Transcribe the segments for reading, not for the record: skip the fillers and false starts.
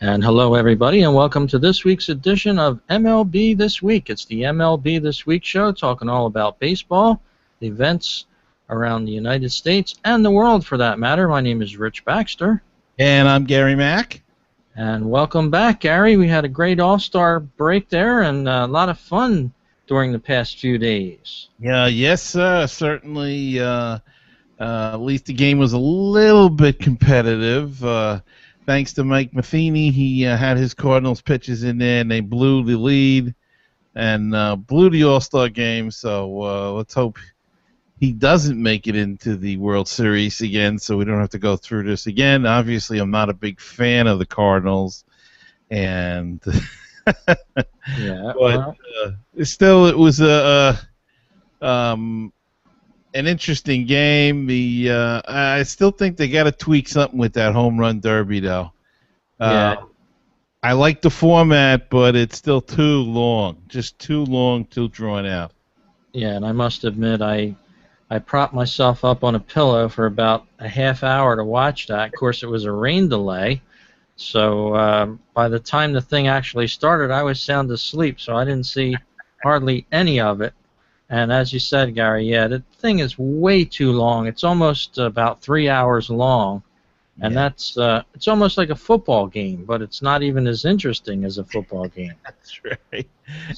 And hello, everybody, and welcome to this week's edition of MLB This Week. It's the MLB This Week show, talking all about baseball, the events around the United States and the world, for that matter. My name is Rich Baxter. And I'm Gary Mack. And welcome back, Gary. We had a great All-Star break there and a lot of fun during the past few days. Yeah, yes, certainly. At least the game was a little bit competitive. Thanks to Mike Metheny, he had his Cardinals pitches in there, and they blew the lead and blew the All-Star game. So let's hope he doesn't make it into the World Series again, so we don't have to go through this again. Obviously, I'm not a big fan of the Cardinals, and Yeah, but still, it was an interesting game. I still think they got to tweak something with that home run derby, though. yeah. I like the format, but it's still too long, just too long, too drawn out. Yeah, and I must admit, I propped myself up on a pillow for about a half hour to watch that. Of course, it was a rain delay, so by the time the thing actually started, I was sound asleep, so I didn't see hardly any of it. And as you said, Gary, yeah, the thing is way too long. It's almost about 3 hours long, and that's it's almost like a football game, but it's not even as interesting as a football game. That's right.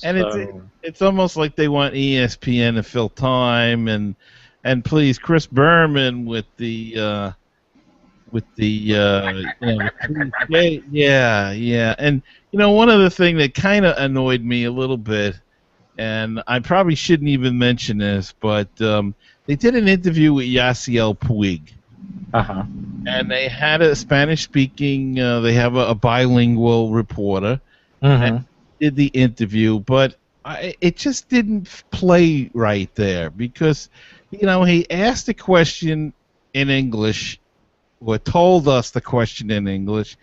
And it's almost like they want ESPN to fill time and please Chris Berman with the yeah. And one other thing that kind of annoyed me a little bit, and I probably shouldn't even mention this, but they did an interview with Yasiel Puig. Uh-huh. And they had a Spanish-speaking, they have a bilingual reporter, and did the interview, but it just didn't play right there because, he asked a question in English, or told us the question in English,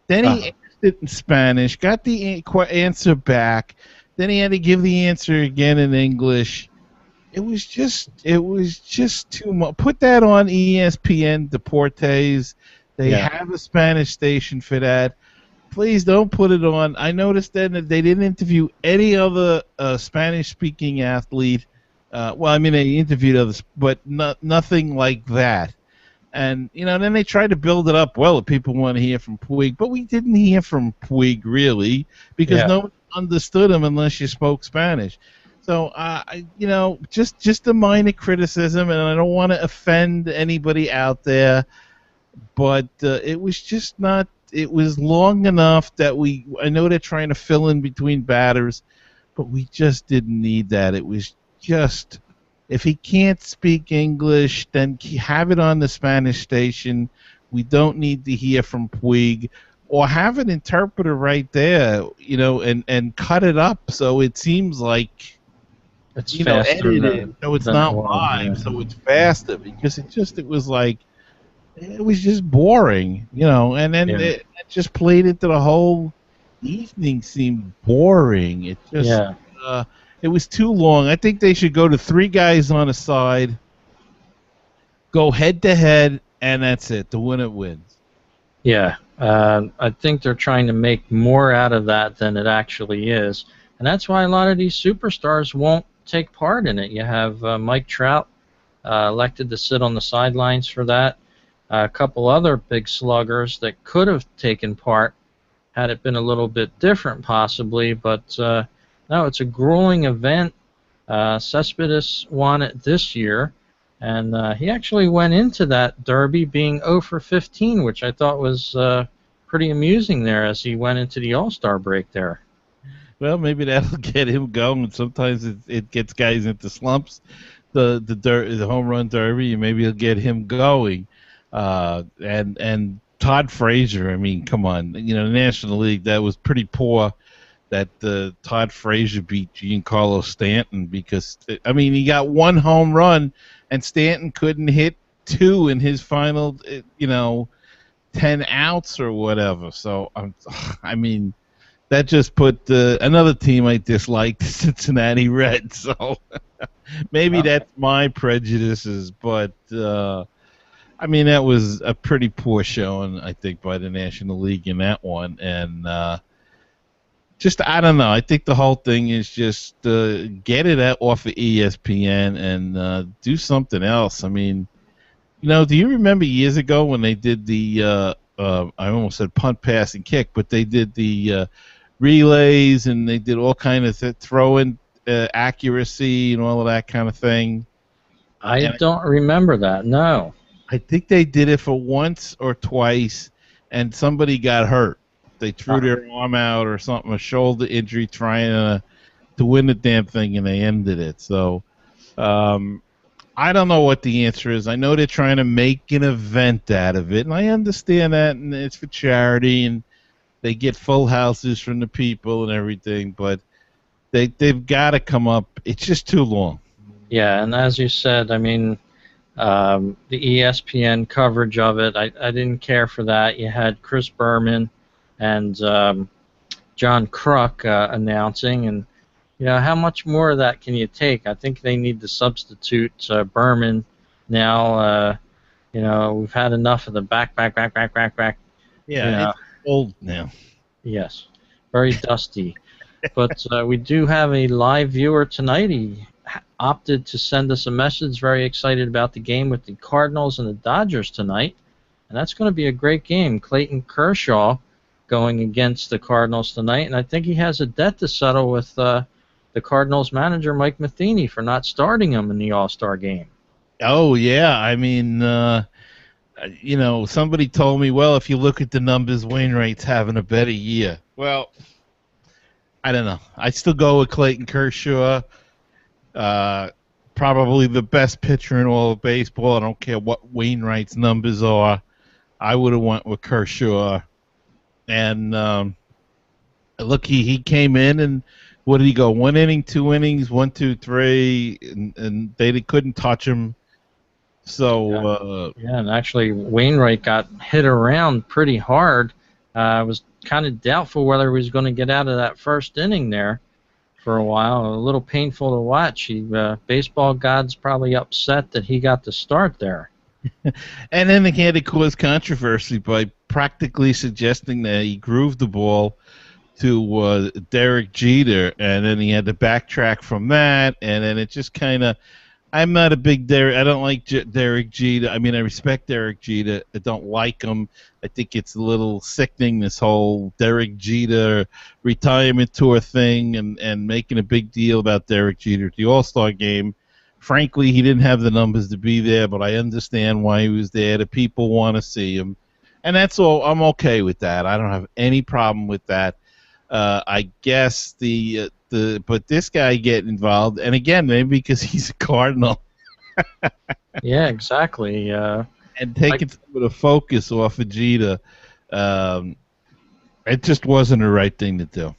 then he asked it in Spanish, got the answer back, then he had to give the answer again in English. It was just too much. Put that on ESPN Deportes. They have a Spanish station for that. Please don't put it on. I noticed then that they didn't interview any other Spanish-speaking athlete. They interviewed others, but nothing like that. And, then they tried to build it up. Well, if people want to hear from Puig. But we didn't hear from Puig, really, because nobody understood him unless you spoke Spanish. So, just a minor criticism, and I don't want to offend anybody out there, but it was just not. It was long enough that I know they're trying to fill in between batters, but we just didn't need that. It was just, if he can't speak English, then have it on the Spanish station. We don't need to hear from Puig. Or have an interpreter right there, and cut it up so it seems like It's edited, so it's not live, so it's faster, because it was just boring, and then it just played into the whole evening seemed boring. It just it was too long. I think they should go to 3 guys on a side, go head to head, and that's it. The winner wins. Yeah, I think they're trying to make more out of that than it actually is, and that's why a lot of these superstars won't take part in it. You have Mike Trout elected to sit on the sidelines for that. A couple other big sluggers that could have taken part had it been a little bit different, possibly, but no, it's a grueling event. Cespedes won it this year, and he actually went into that derby being 0 for 15, which I thought was pretty amusing there as he went into the All-Star break there. Well, maybe that'll get him going. Sometimes it gets guys into slumps. The home run derby, and maybe it'll get him going. And Todd Frazier, I mean, come on, the National League, that was pretty poor. That Todd Frazier beat Giancarlo Stanton because he got 1 home run, and Stanton couldn't hit 2 in his final 10 outs or whatever. So that just put another team I dislike, the Cincinnati Reds. So maybe that's my prejudices, but I mean, that was a pretty poor showing, I think, by the National League in that one. And just, I don't know. I think the whole thing is just get it out off of ESPN and do something else. I mean, do you remember years ago when they did the, I almost said punt, pass, and kick, but they did the relays and they did all kind of throw-in accuracy and all of that kind of thing. I don't remember that, no. I think they did it for once or twice, and somebody got hurt. They threw their arm out or something, a shoulder injury, trying to win the damn thing, and they ended it. So I don't know what the answer is. I know they're trying to make an event out of it, and I understand that, and it's for charity, and they get full houses from the people and everything, but they've got to come up. It's just too long. Yeah, and as you said, I mean, the ESPN coverage of it, I didn't care for that. You had Chris Berman and John Kruk announcing, and how much more of that can you take? I think they need to substitute Berman now. We've had enough of the back. Yeah, it's old now. Yes, very dusty. But we do have a live viewer tonight. He opted to send us a message, very excited about the game with the Cardinals and the Dodgers tonight. And that's going to be a great game. Clayton Kershaw going against the Cardinals tonight. And I think he has a debt to settle with the Cardinals manager, Mike Metheny, for not starting him in the All-Star game. Oh, yeah. I mean, somebody told me, well, if you look at the numbers, Wainwright's having a better year. Well, I don't know. I still go with Clayton Kershaw. Probably the best pitcher in all of baseball. I don't care what Wainwright's numbers are. I would have went with Kershaw. And look, he came in and what did he go? 1 inning, 2 innings, 1, 2, 3, and they couldn't touch him. So and actually Wainwright got hit around pretty hard. I was kind of doubtful whether he was going to get out of that first inning there for a while. A little painful to watch. Baseball gods probably upset that he got the start there. And then they had to cause controversy by practically suggesting that he grooved the ball to Derek Jeter, and then he had to backtrack from that, and then it just kind of. I'm not a big Derek. I don't like Derek Jeter. I mean, I respect Derek Jeter. I don't like him. I think it's a little sickening, this whole Derek Jeter retirement tour thing and making a big deal about Derek Jeter at the All-Star game. Frankly, he didn't have the numbers to be there, but I understand why he was there. The people want to see him. And that's all. I'm okay with that. I don't have any problem with that. I guess but this guy get involved, and again, maybe because he's a Cardinal. Yeah, exactly. And taking some of the focus off of Jeter, it just wasn't the right thing to do.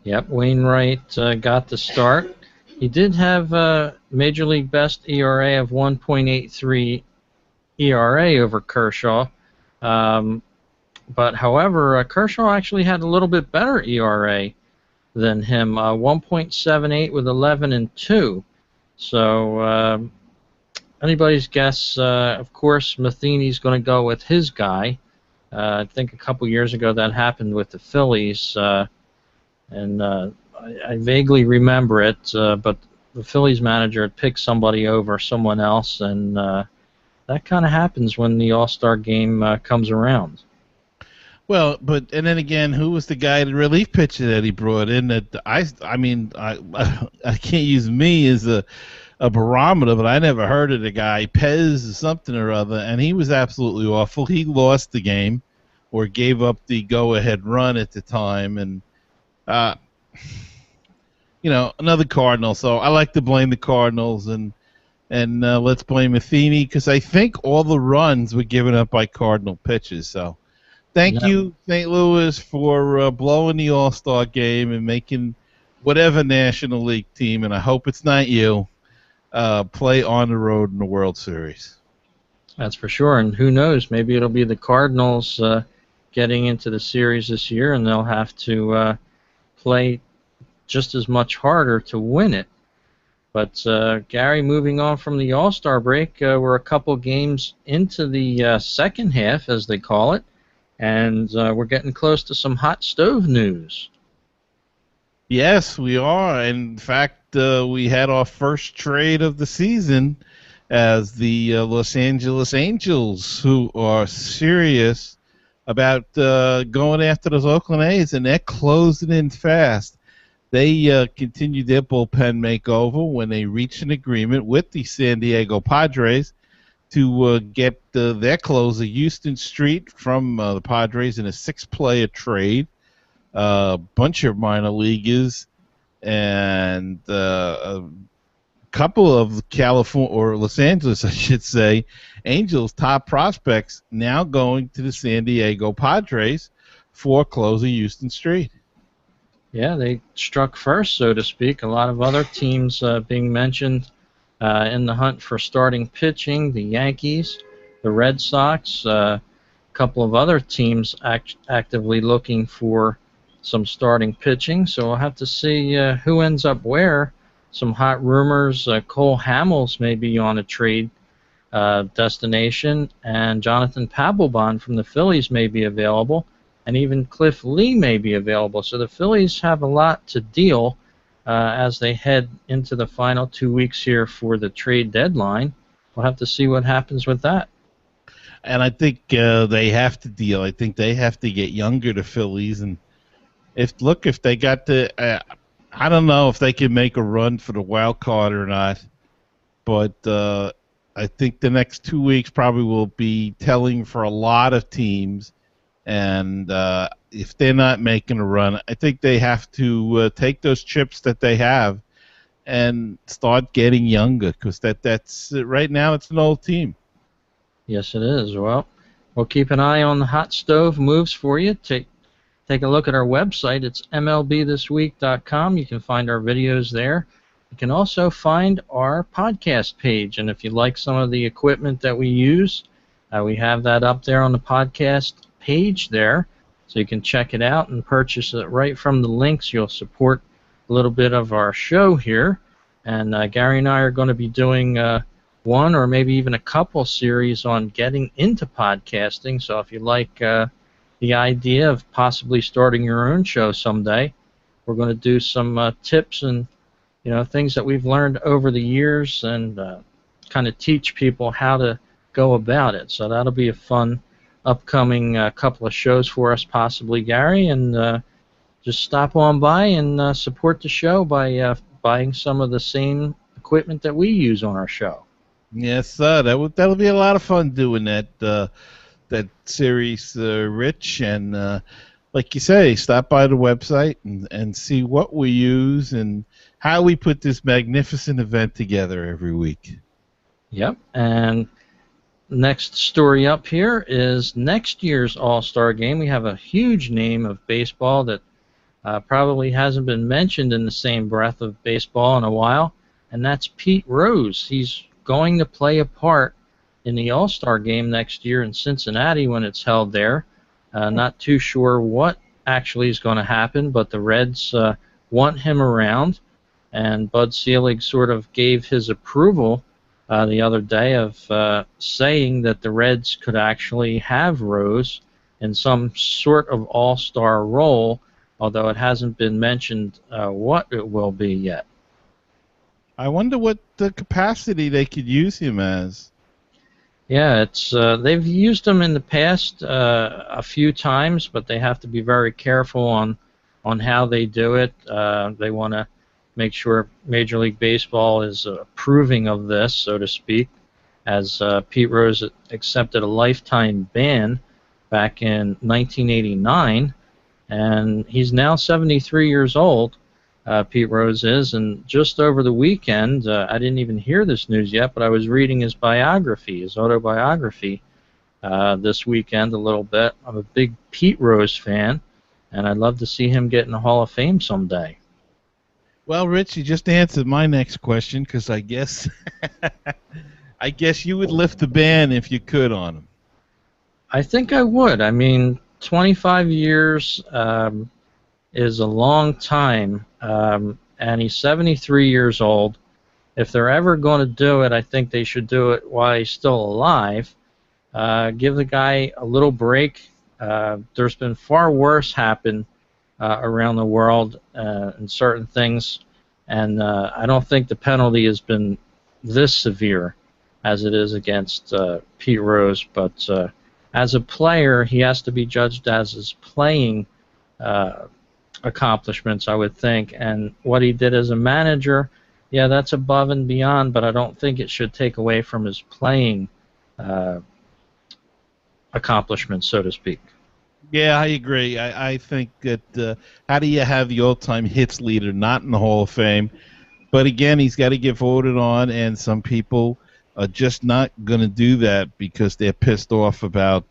Yep, Wainwright got the start. He did have a Major League best ERA of 1.83 ERA over Kershaw. But, however, Kershaw actually had a little bit better ERA than him, 1.78 with 11 and 2. So anybody's guess. Of course, Metheny's going to go with his guy. I think a couple years ago that happened with the Phillies, and I vaguely remember it. But the Phillies manager had picked somebody over someone else, and that kind of happens when the All-Star game comes around. Well, and then again, who was the guy, the relief pitcher that he brought in? That I can't use me as a barometer, but I never heard of the guy, Pez or something or other, and he was absolutely awful. He lost the game, or gave up the go-ahead run at the time, and another Cardinal. So I like to blame the Cardinals, and let's blame Metheny, because I think all the runs were given up by Cardinal pitchers. So. Thank you, St. Louis, for blowing the All-Star game and making whatever National League team, and I hope it's not you, play on the road in the World Series. That's for sure, and who knows, maybe it'll be the Cardinals getting into the series this year, and they'll have to play just as much harder to win it. But Gary, moving on from the All-Star break, we're a couple games into the second half, as they call it, and we're getting close to some hot stove news. Yes, we are. In fact, we had our first trade of the season as the Los Angeles Angels, who are serious about going after those Oakland A's, and they're closing in fast. They continued their bullpen makeover when they reached an agreement with the San Diego Padres to get their closer, Houston Street, from the Padres in a 6-player trade. A bunch of minor leaguers and a couple of California, or Los Angeles, I should say, Angels top prospects now going to the San Diego Padres for closer Houston Street. Yeah, they struck first, so to speak. A lot of other teams being mentioned in the hunt for starting pitching. The Yankees, the Red Sox, a couple of other teams actively looking for some starting pitching. So we'll have to see who ends up where. Some hot rumors, Cole Hamels may be on a trade destination, and Jonathan Papelbon from the Phillies may be available, and even Cliff Lee may be available. So the Phillies have a lot to deal as they head into the final 2 weeks here for the trade deadline. We'll have to see what happens with that. And I think they have to deal. I think they have to get younger, the Phillies, and if they got the, I don't know if they can make a run for the wild card or not, but I think the next 2 weeks probably will be telling for a lot of teams. And if they're not making a run, I think they have to take those chips that they have and start getting younger, because that's right now it's an old team. Yes, it is. Well, we'll keep an eye on the hot stove moves for you. Take a look at our website. It's mlbthisweek.com. You can find our videos there. You can also find our podcast page, and if you like some of the equipment that we use, we have that up there on the podcast page there, so you can check it out and purchase it right from the links. You'll support a little bit of our show here, and Gary and I are going to be doing one or maybe even a couple series on getting into podcasting. So if you like the idea of possibly starting your own show someday, we're going to do some tips and things that we've learned over the years, and kind of teach people how to go about it. So that'll be a fun upcoming couple of shows for us, possibly, Gary, and just stop on by and support the show by buying some of the same equipment that we use on our show. Yes, sir. That'll be a lot of fun doing that series, Rich, and like you say, stop by the website and see what we use and how we put this magnificent event together every week. Yep, and next story up here is next year's All-Star Game. We have a huge name of baseball that probably hasn't been mentioned in the same breath of baseball in a while, and that's Pete Rose. He's going to play a part in the All-Star Game next year in Cincinnati when it's held there. Not too sure what actually is going to happen, but the Reds want him around, and Bud Selig sort of gave his approval the other day of saying that the Reds could actually have Rose in some sort of all-star role, although it hasn't been mentioned what it will be yet. I wonder what the capacity they could use him as. Yeah, it's they've used him in the past a few times, but they have to be very careful on how they do it. They want to make sure Major League Baseball is approving of this, so to speak, as Pete Rose accepted a lifetime ban back in 1989, and he's now 73 years old, Pete Rose is, and just over the weekend, I didn't even hear this news yet, but I was reading his biography, his autobiography, this weekend a little bit. I'm a big Pete Rose fan, and I'd love to see him get in the Hall of Fame someday. Well, Rich, you just answered my next question, because I guess you would lift the ban if you could on him. I think I would. I mean, 25 years is a long time, and he's 73 years old, if they're ever going to do it, I think they should do it while he's still alive. Give the guy a little break. There's been far worse happen around the world in certain things, and I don't think the penalty has been this severe as it is against Pete Rose. But as a player, he has to be judged as his playing accomplishments, I would think, and what he did as a manager, yeah, that's above and beyond, but I don't think it should take away from his playing accomplishments, so to speak. Yeah, I agree. I think that how do you have the all-time hits leader not in the Hall of Fame? But again, he's got to get voted on, and some people are just not going to do that because they're pissed off about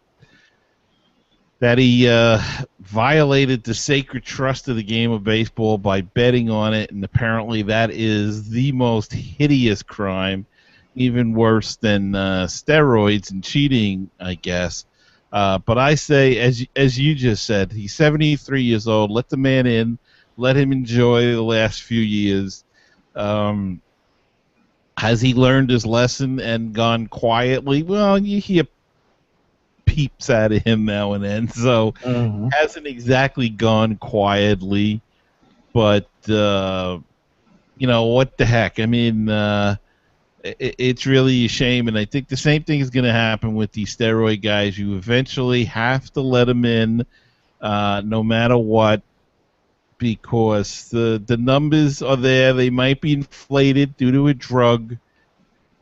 that he violated the sacred trust of the game of baseball by betting on it, and apparently that is the most hideous crime, even worse than steroids and cheating, I guess. But I say, as you just said, he's 73 years old. Let the man in. Let him enjoy the last few years. Has he learned his lesson and gone quietly? Well, you hear peeps out of him now and then, so hasn't exactly gone quietly. But you know, what the heck? I mean, it's really a shame, and I think the same thing is going to happen with these steroid guys. You eventually have to let them in, no matter what, because the numbers are there. They might be inflated due to a drug,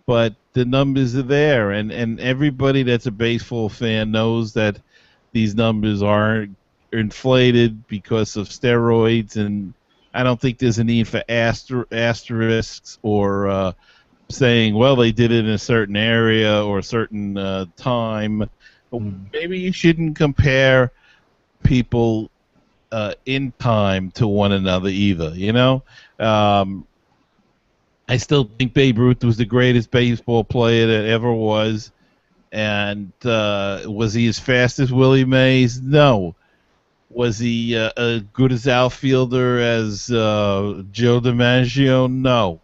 but the numbers are there, and everybody that's a baseball fan knows that these numbers are inflated because of steroids, and I don't think there's a need for asterisks or saying, well, they did it in a certain area or a certain time. Maybe you shouldn't compare people in time to one another either, you know? I still think Babe Ruth was the greatest baseball player that ever was. And was he as fast as Willie Mays? No. Was he as good as outfielder as Joe DiMaggio? No.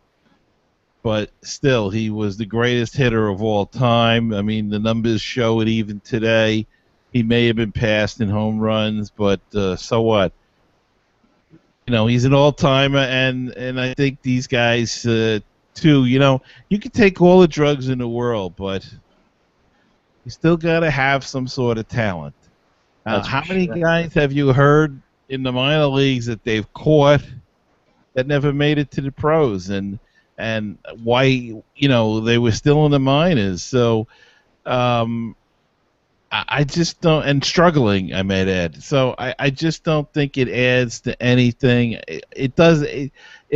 But still, he was the greatest hitter of all time. I mean, the numbers show it even today. He may have been passed in home runs, but so what? You know, he's an all-timer, and I think these guys, too, you know, you can take all the drugs in the world, but you still got to have some sort of talent. How many guys have you heard in the minor leagues that they've caught that never made it to the pros, and why, you know, they were still in the minors? So I just don't, and struggling, I might add. So I just don't think it adds to anything. It does. It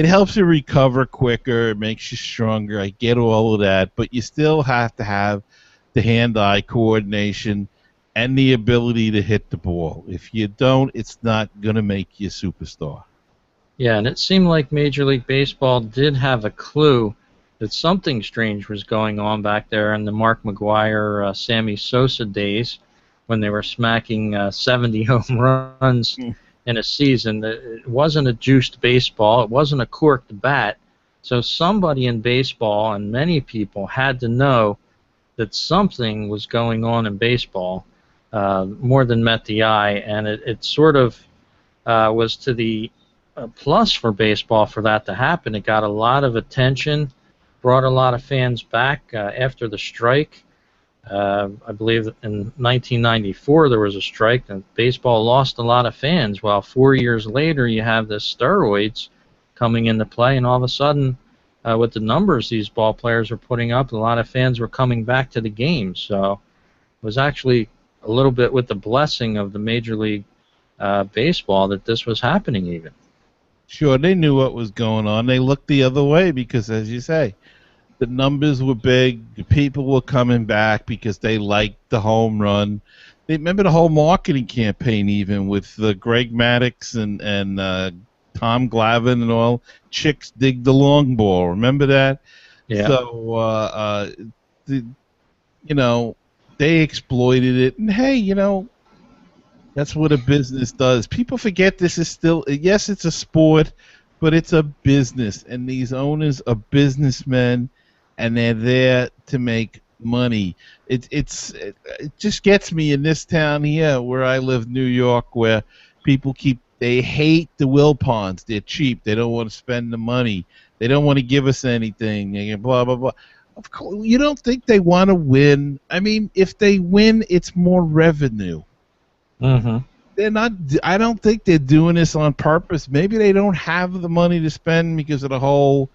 helps you recover quicker. It makes you stronger. I get all of that, but you still have to have the hand-eye coordination and the ability to hit the ball. If you don't, it's not going to make you a superstar. Yeah, and it seemed like Major League Baseball did have a clue that something strange was going on back there in the Mark McGwire, Sammy Sosa days when they were smacking 70 home runs in a season. It wasn't a juiced baseball. It wasn't a corked bat. So somebody in baseball, and many people, had to know that something was going on in baseball more than met the eye, and it sort of was to the plus for baseball for that to happen. It got a lot of attention, brought a lot of fans back after the strike. I believe in 1994 there was a strike, and baseball lost a lot of fans. Well, 4 years later, you have the steroids coming into play, and all of a sudden, with the numbers these ball players were putting up, a lot of fans were coming back to the game. So it was actually a little bit with the blessing of the Major League Baseball that this was happening even. Sure, they knew what was going on. They looked the other way because, as you say, the numbers were big. The people were coming back because they liked the home run. They remember the whole marketing campaign, even with Greg Maddux and Tom Glavine and all. Chicks dig the long ball. Remember that? Yeah. So, you know, they exploited it. And hey, you know, that's what a business does. People forget this is still, yes, it's a sport, but it's a business, and these owners are businessmen, and they're there to make money. It just gets me in this town here where I live, New York, where people they hate the Will Ponds. They're cheap. They don't want to spend the money. They don't want to give us anything. Blah blah blah. Of course, you don't think they want to win. I mean, if they win, it's more revenue. Mm-hmm. They're not. I don't think they're doing this on purpose. Maybe they don't have the money to spend because of the whole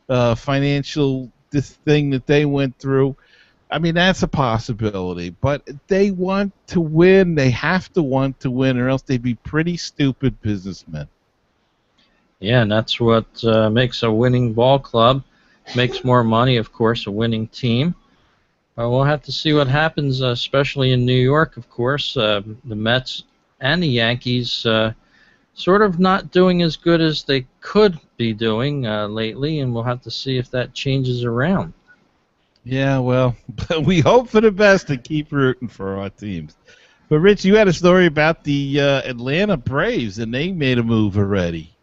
financial this thing that they went through. I mean, that's a possibility. But they want to win. They have to want to win, or else they'd be pretty stupid businessmen. Yeah, and that's what makes a winning ball club. Makes more money, of course, a winning team. We'll have to see what happens, especially in New York, of course. The Mets and the Yankees sort of not doing as good as they could be doing lately, and we'll have to see if that changes around. Yeah, well, we hope for the best and keep rooting for our teams. But, Rich, you had a story about the Atlanta Braves, and they made a move already.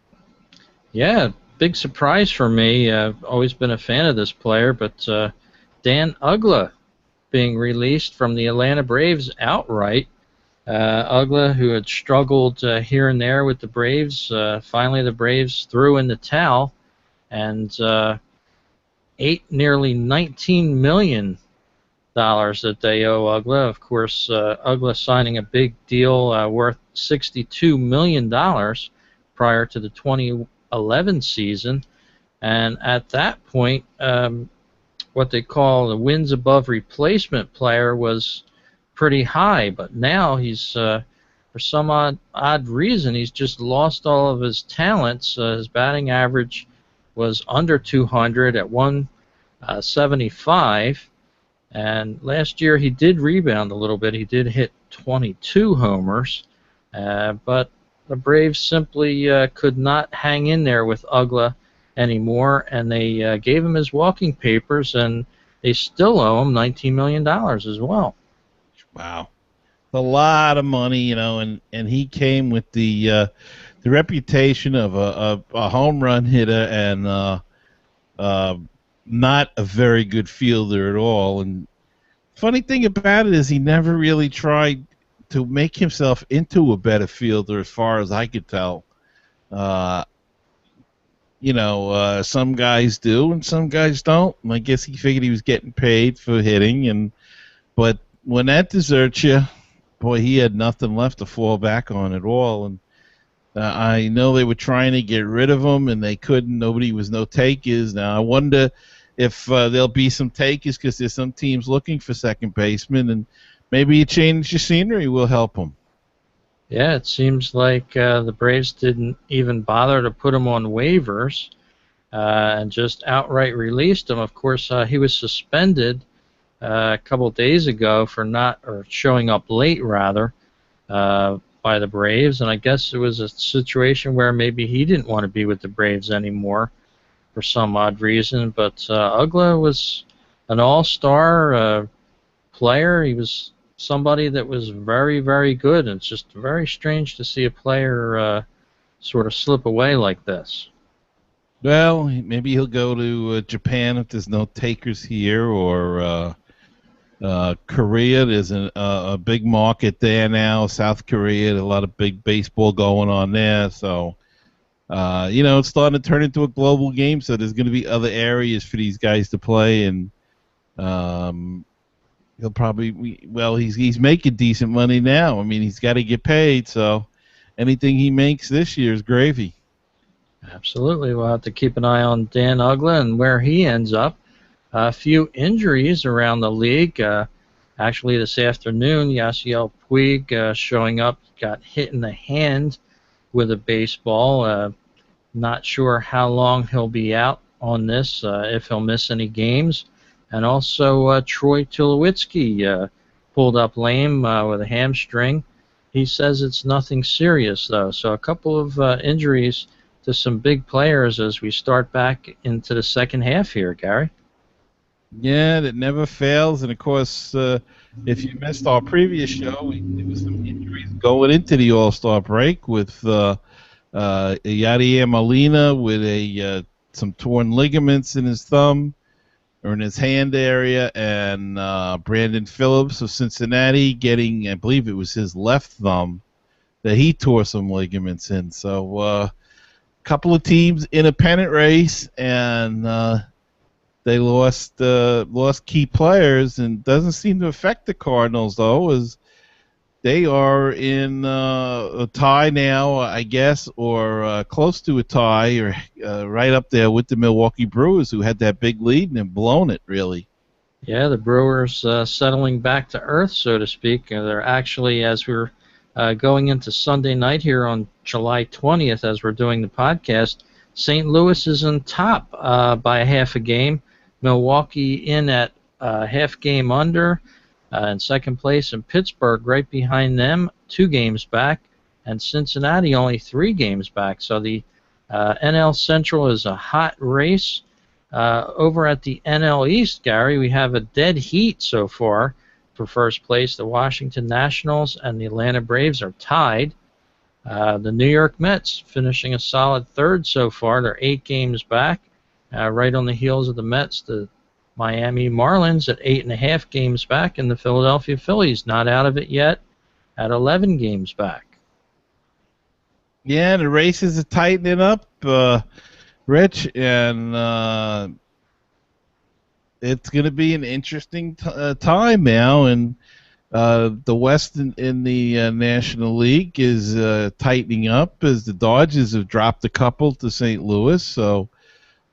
Yeah, big surprise for me. I've always been a fan of this player, but Dan Uggla being released from the Atlanta Braves outright. Uggla, who had struggled here and there with the Braves, finally the Braves threw in the towel, and nearly $19 million that they owe Uggla. Of course, Uggla signing a big deal worth $62 million prior to the 2011 season, and at that point, what they call the wins above replacement player was pretty high, but now he's for some odd reason he's just lost all of his talents. His batting average was under 200 at 175, and last year he did rebound a little bit. He did hit 22 homers, but the Braves simply could not hang in there with Uggla anymore, and they gave him his walking papers, and they still owe him $19 million as well. Wow. A lot of money, and he came with the reputation of a home run hitter and not a very good fielder at all. And funny thing about it is he never really tried to make himself into a better fielder, as far as I could tell. Some guys do and some guys don't. And I guess he figured he was getting paid for hitting, but when that deserts you, boy, he had nothing left to fall back on at all. And I know they were trying to get rid of him, and they couldn't. Nobody was no takers. Now I wonder if there'll be some takers, because there's some teams looking for second baseman, and maybe a change of scenery will help them. Yeah, it seems like the Braves didn't even bother to put him on waivers and just outright released him. Of course, he was suspended a couple days ago for showing up late, rather, by the Braves, and I guess it was a situation where maybe he didn't want to be with the Braves anymore for some odd reason. But Uggla was an all-star player. He was somebody that was very, very good, and it's just very strange to see a player sort of slip away like this. Well, maybe he'll go to Japan if there's no takers here, or Korea. There's a big market there now. South Korea, a lot of big baseball going on there. So, it's starting to turn into a global game. So there's going to be other areas for these guys to play, and he'll probably he's making decent money now. I mean, he's got to get paid. So anything he makes this year is gravy. Absolutely, we'll have to keep an eye on Dan Uggla and where he ends up. A few injuries around the league. Actually, this afternoon, Yasiel Puig showing up, got hit in the hand with a baseball. Not sure how long he'll be out on this, if he'll miss any games. And also, Troy Tulowitzki pulled up lame with a hamstring. He says it's nothing serious, though. So a couple of injuries to some big players as we start back into the second half here, Gary. Yeah, that never fails. And, of course, if you missed our previous show, there was some injuries going into the All-Star break with Yadier Molina with some torn ligaments in his thumb or in his hand area, and Brandon Phillips of Cincinnati getting, I believe it was his left thumb that he tore some ligaments in. So a couple of teams in a pennant race, and they lost key players, and doesn't seem to affect the Cardinals though, as they are in a tie now, I guess, or close to a tie, or right up there with the Milwaukee Brewers, who had that big lead and have blown it, really. Yeah, the Brewers settling back to earth, so to speak. They're actually, as we're going into Sunday night here on July 20th, as we're doing the podcast, St. Louis is in top by a half a game. Milwaukee in at half game under. In second place, and Pittsburgh right behind them, 2 games back, and Cincinnati only 3 games back. So the NL Central is a hot race. Over at the NL East, Gary, we have a dead heat so far for first place. The Washington Nationals and the Atlanta Braves are tied. The New York Mets finishing a solid third so far. They're 8 games back. Right on the heels of the Mets, the Miami Marlins at 8.5 games back, and the Philadelphia Phillies not out of it yet at 11 games back. Yeah, the races are tightening up, Rich, and it's going to be an interesting time now. And the West in the National League is tightening up as the Dodgers have dropped a couple to St. Louis, so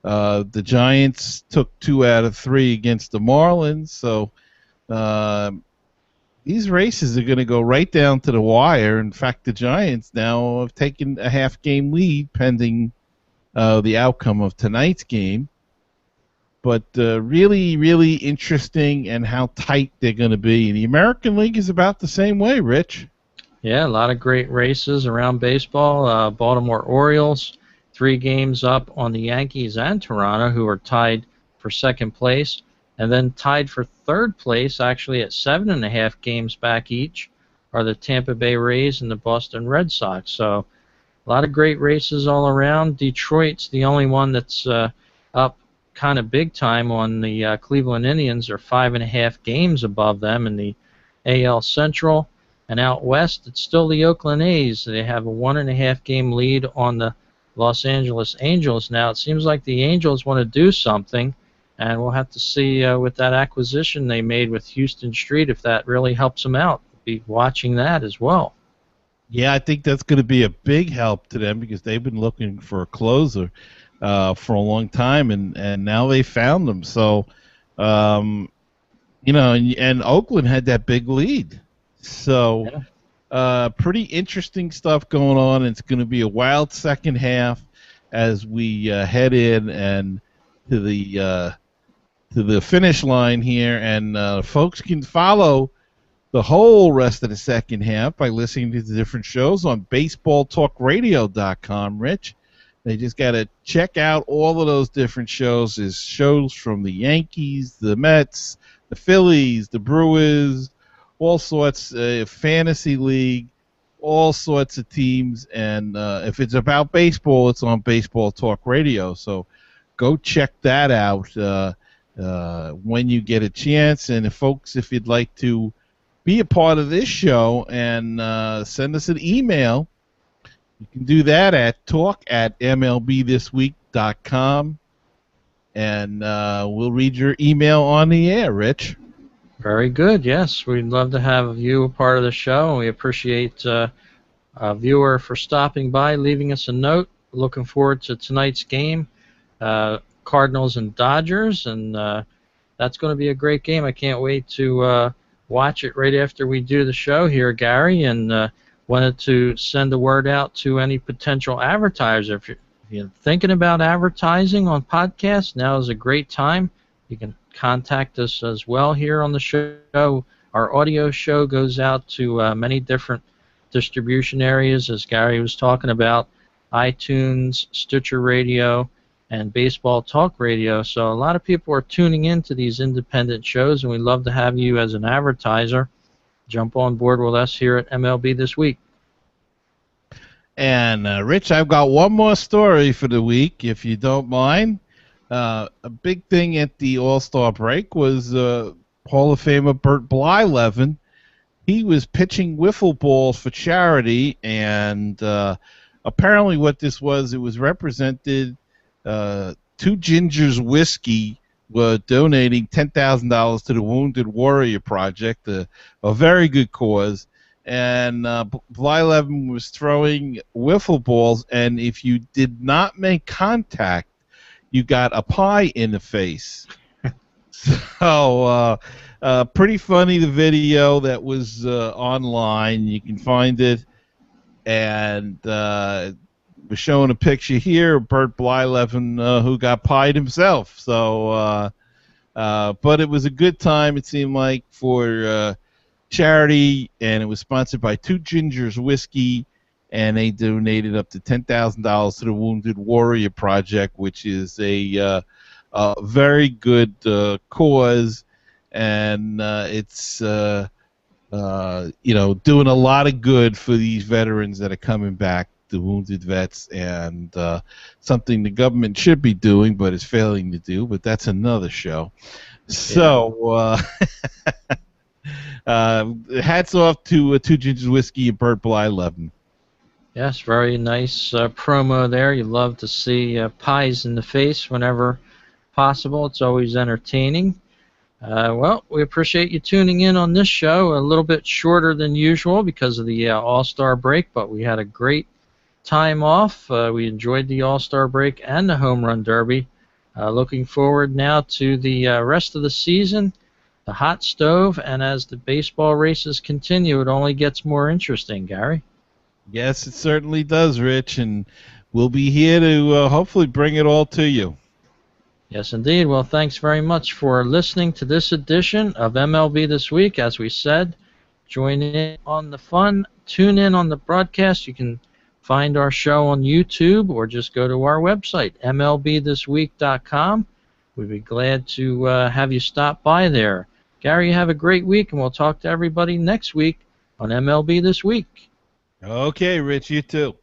the Giants took 2 out of 3 against the Marlins, so these races are going to go right down to the wire. In fact, the Giants now have taken a half-game lead pending the outcome of tonight's game. But really, really interesting, and how tight they're going to be. And the American League is about the same way, Rich. Yeah, a lot of great races around baseball. Baltimore Orioles 3 games up on the Yankees and Toronto, who are tied for second place, and then tied for third place, actually at 7.5 games back each, are the Tampa Bay Rays and the Boston Red Sox. So a lot of great races all around. Detroit's the only one that's up kind of big time on the Cleveland Indians. Are 5.5 games above them in the AL Central. And out west, it's still the Oakland A's. They have a 1.5 game lead on the Los Angeles Angels now. It seems like the Angels want to do something, and we'll have to see with that acquisition they made with Houston Street if that really helps them out. Be watching that as well. Yeah, I think that's going to be a big help to them, because they've been looking for a closer for a long time, and now they found them. So, and Oakland had that big lead. So, yeah. Pretty interesting stuff going on. It's going to be a wild second half as we head in and to the finish line here. And folks can follow the whole rest of the second half by listening to the different shows on baseballtalkradio.com, Rich. They just got to check out all of those different shows. There's shows from the Yankees, the Mets, the Phillies, the Brewers, all sorts, fantasy league, all sorts of teams. And if it's about baseball, it's on Baseball Talk Radio. So go check that out when you get a chance. And folks, if you'd like to be a part of this show and send us an email, you can do that at talk@mlbthisweek.com, and we'll read your email on the air, Rich. Very good. Yes, we'd love to have you a part of the show, and we appreciate a viewer for stopping by, leaving us a note. Looking forward to tonight's game, Cardinals and Dodgers, and that's going to be a great game. I can't wait to watch it right after we do the show here, Gary, and wanted to send a word out to any potential advertiser. If you're thinking about advertising on podcasts, now is a great time. You can contact us as well here on the show. Our audio show goes out to many different distribution areas, as Gary was talking about, iTunes, Stitcher Radio, and Baseball Talk Radio. So a lot of people are tuning in to these independent shows, and we'd love to have you as an advertiser jump on board with us here at MLB This Week. And Rich, I've got one more story for the week, if you don't mind. A big thing at the All-Star break was Hall of Famer Bert Blyleven. He was pitching wiffle balls for charity, and apparently what this was, it was represented. Two Gingers Whiskey were donating $10,000 to the Wounded Warrior Project, a very good cause. And Blyleven was throwing wiffle balls, and if you did not make contact, you got a pie in the face. So, pretty funny, the video that was online. You can find it. And we're showing a picture here of Bert Blyleven, who got pied himself. So, but it was a good time, it seemed like, for charity, and it was sponsored by Two Gingers Whiskey, and they donated up to $10,000 to the Wounded Warrior Project, which is a very good cause, and it's doing a lot of good for these veterans that are coming back, the wounded vets, and something the government should be doing but is failing to do, but that's another show. So hats off to Two Gingers Whiskey and Bert Blyleven. Yes, very nice promo there. You love to see pies in the face whenever possible. It's always entertaining. Well, we appreciate you tuning in on this show. A little bit shorter than usual because of the All-Star break, but we had a great time off. We enjoyed the All-Star break and the Home Run Derby. Looking forward now to the rest of the season, the hot stove, and as the baseball races continue, it only gets more interesting, Gary. Yes, it certainly does, Rich, and we'll be here to hopefully bring it all to you. Yes, indeed. Well, thanks very much for listening to this edition of MLB This Week. As we said, join in on the fun. Tune in on the broadcast. You can find our show on YouTube or just go to our website, mlbthisweek.com. We'd be glad to have you stop by there. Gary, have a great week, and we'll talk to everybody next week on MLB This Week. Okay, Rich, you too.